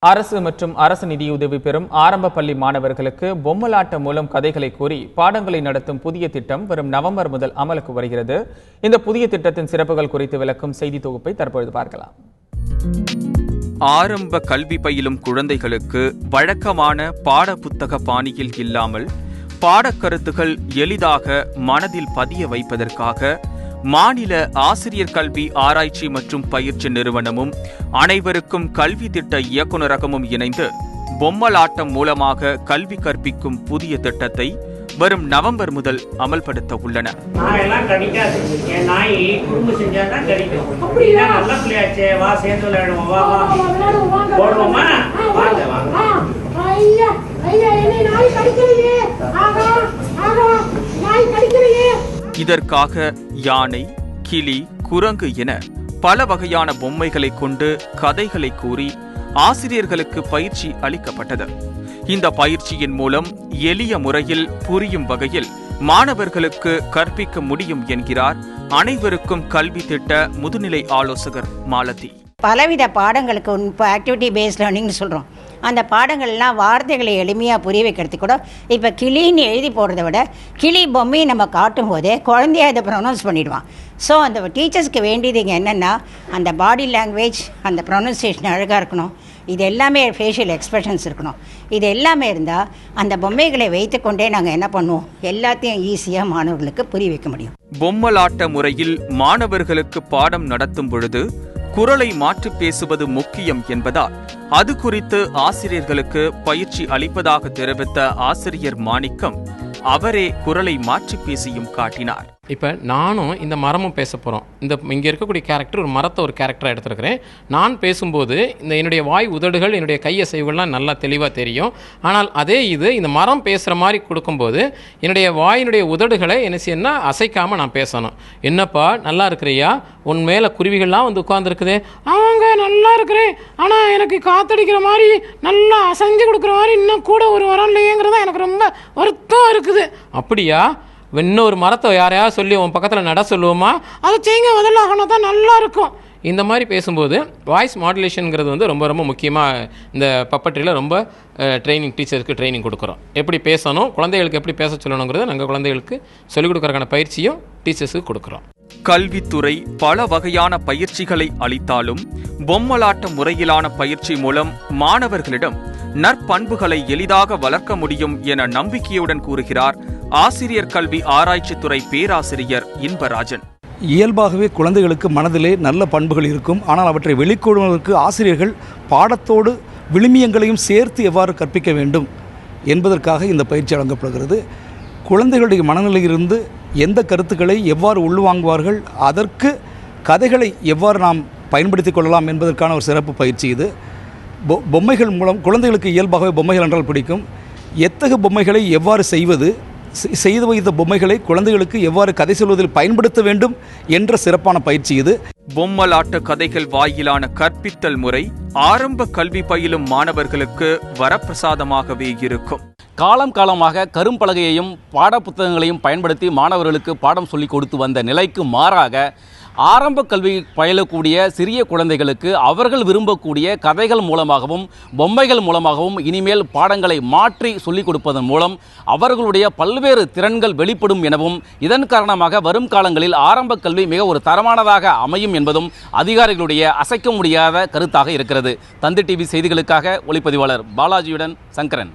அரசு மற்றும் அரசு நிதியுதவி பெறும் ஆரம்ப பள்ளி மாணவர்களுக்கு பொம்மலாட்டம் மூலம் கதைகளை கூறி பாடங்களை நடத்தும் புதிய திட்டம் வரும் நவம்பர் முதல் அமலுக்கு வருகிறது. இந்த புதிய திட்டத்தின் சிறப்புகள் குறித்து விளக்கும் செய்தி தொகுப்பை தற்பொழுது பார்க்கலாம். ஆரம்ப கல்வி பயிலும் குழந்தைகளுக்கு வழக்கமான பாட புத்தக பாணியில் இல்லாமல் பாடக்கருத்துகள் எளிதாக மனதில் பதிய வைப்பதற்காக மாநில ஆசிரியர் கல்வி ஆராய்ச்சி மற்றும் பயிற்சி நிறுவனமும் அனைவருக்கும் கல்வி திட்ட இயக்குநரகமும் இணைந்து பொம்மலாட்டம் மூலமாக கல்வி கற்பிக்கும் புதிய திட்டத்தை வரும் நவம்பர் முதல் அமல்படுத்த உள்ளன. இதற்காக யானை, கிளி, குரங்கு என பல வகையான பொம்மைகளை கொண்டு கதைகளை கூறி ஆசிரியர்களுக்கு பயிற்சி அளிக்கப்பட்டது. இந்த பயிற்சியின் மூலம் எளிய முறையில் புரியும் வகையில் மாணவர்களுக்கு கற்பிக்க முடியும் என்கிறார் அனைவருக்கும் கல்வி திட்ட முதுநிலை ஆலோசகர் மாலதி. பலவித பாடங்களுக்கு இப்போ ஆக்டிவிட்டி பேஸ்ட் லேர்னிங்னு சொல்கிறோம். அந்த பாடங்கள்லாம் வார்த்தைகளை எளிமையாக புரிய வைக்கிறதுக்கு கூட இப்போ கிளின்னு எழுதி போடுறத விட கிளி பொம்மையை நம்ம காட்டும் போதே குழந்தைய அதை ப்ரொனவுன்ஸ் பண்ணிவிடுவான். ஸோ அந்த டீச்சர்ஸ்க்கு வேண்டியது இங்கே என்னென்னா அந்த பாடி லாங்குவேஜ், அந்த ப்ரொனன்சியேஷன் அழகாக இருக்கணும். இது எல்லாமே ஃபேஷியல் எக்ஸ்பிரஷன்ஸ் இருக்கணும். இது எல்லாமே இருந்தால் அந்த பொம்மைகளை வைத்துக்கொண்டே நாங்கள் என்ன பண்ணுவோம், எல்லாத்தையும் ஈஸியாக மாணவர்களுக்கு புரிய வைக்க முடியும். பொம்மலாட்ட முறையில் மாணவர்களுக்கு பாடம் நடத்தும் பொழுது குரலை மாற்றி பேசுவது முக்கியம் என்பதால் அது குறித்து ஆசிரியர்களுக்கு பயிற்சி அளிப்பதாக தெரிவித்த ஆசிரியர் மாணிக்கம் அவரே குரலை மாற்றி பேசியும் காட்டினார். இப்போ நானும் இந்த மரமும் பேச போகிறோம். இங்கே இருக்கக்கூடிய கேரக்டர் ஒரு மரத்தை ஒரு கேரக்டராக எடுத்துருக்கிறேன். நான் பேசும்போது என்னுடைய வாய் உதடுகள், என்னுடைய கையசைவுகள்லாம் நல்லா தெளிவாக தெரியும். ஆனால் அதே இந்த மரம் பேசுகிற மாதிரி கொடுக்கும்போது என்னுடைய வாயினுடைய உதடுகளை என்ன செய்யணும்னா அசைக்காமல் நான் பேசணும். என்னப்பா நல்லா இருக்கிறியா, உன் மேலே குருவிகள்லாம் வந்து உட்காந்துருக்குது. அவங்க நல்லா இருக்கிறேன், ஆனால் எனக்கு காத்தடிக்கிற மாதிரி நல்லா அசைஞ்சு கொடுக்குற மாதிரி இன்னும் கூட ஒரு வரம் இல்லையேங்கிறதா எனக்கு ரொம்ப வருத்தம் இருக்குது. அப்படியா, இன்னொரு மரத்தை யாரையாவது சொல்லி உன் பக்கத்தில் நட சொல்லுவோமா, அதை செய்யுங்க முதல்ல, ஆனால் தான் நல்லா இருக்கும். இந்த மாதிரி பேசும்போது வாய்ஸ் மாடுலேஷனுங்கிறது வந்து ரொம்ப ரொம்ப முக்கியமாக இந்த பப்பட்ரியில் ரொம்ப டீச்சருக்கு ட்ரைனிங் கொடுக்குறோம். எப்படி பேசணும், குழந்தைகளுக்கு எப்படி பேச சொல்லணுங்கிறத நாங்கள் குழந்தைகளுக்கு சொல்லிக் கொடுக்குறக்கான பயிற்சியும் டீச்சர்ஸுக்கு கொடுக்குறோம். கல்வித்துறை பல வகையான பயிற்சிகளை அளித்தாலும் பொம்மலாட்ட முறையிலான பயிற்சி மூலம் மாணவர்களிடம் நற்பண்புகளை எளிதாக வளர்க்க முடியும் என நம்பிக்கையுடன் கூறுகிறார் ஆசிரியர் கல்வி ஆராய்ச்சித்துறை பேராசிரியர் இன்பராஜன். இயல்பாகவே குழந்தைகளுக்கு மனதிலே நல்ல பண்புகள் இருக்கும். ஆனால் அவற்றை வெளிக்கொடுவதற்கு ஆசிரியர்கள் பாடத்தோடு விழுமியங்களையும் சேர்த்து எவ்வாறு கற்பிக்க வேண்டும் என்பதற்காக இந்த பயிற்சி வழங்கப்படுகிறது. குழந்தைகளுடைய மனநிலையிலிருந்து எந்த கருத்துக்களை எவ்வாறு உள்வாங்குவார்கள், அதற்கு கதைகளை எவ்வாறு நாம் பயன்படுத்திக் கொள்ளலாம் என்பதற்கான ஒரு சிறப்பு பயிற்சி இது. பொம்மைகள் மூலம் குழந்தைகளுக்கு இயல்பாகவே பொம்மைகள் என்றால் பிடிக்கும். எத்தகைய பொம்மைகளை எவ்வாறு செய்து வைத்த பொம்மைகளை குழந்தைகளுக்கு எவ்வாறு கதை சொல்வதில் பயன்படுத்த வேண்டும் என்ற சிறப்பான பயிற்சி இது. பொம்மலாட்ட கதைகள் வாயிலான கற்பித்தல் முறை ஆரம்ப கல்வி பயிலும் மாணவர்களுக்கு வரப்பிரசாதமாகவே இருக்கும். காலம் காலமாக கரும்பலகையையும் பாட புத்தகங்களையும் பயன்படுத்தி மாணவர்களுக்கு பாடம் சொல்லிக் கொடுத்து வந்த நிலைக்கு மாறாக ஆரம்ப கல்வி பயிலக்கூடிய சிறிய குழந்தைகளுக்கு அவர்கள் விரும்பக்கூடிய கதைகள் மூலமாகவும் பொம்மைகள் மூலமாகவும் இனிமேல் பாடங்களை மாற்றி சொல்லிக் கொடுப்பதன் மூலம் அவர்களுடைய பல்வேறு திறன்கள் வெளிப்படும் எனவும் இதன் காரணமாக வரும் காலங்களில் ஆரம்ப கல்வி மிக ஒரு தரமானதாக அமையும் என்பதும் அதிகாரிகளுடைய அசைக்க முடியாத கருத்தாக இருக்கிறது. தந்தி டிவி செய்திகளுக்காக ஒளிப்பதிவாளர் பாலாஜியுடன் சங்கரன்.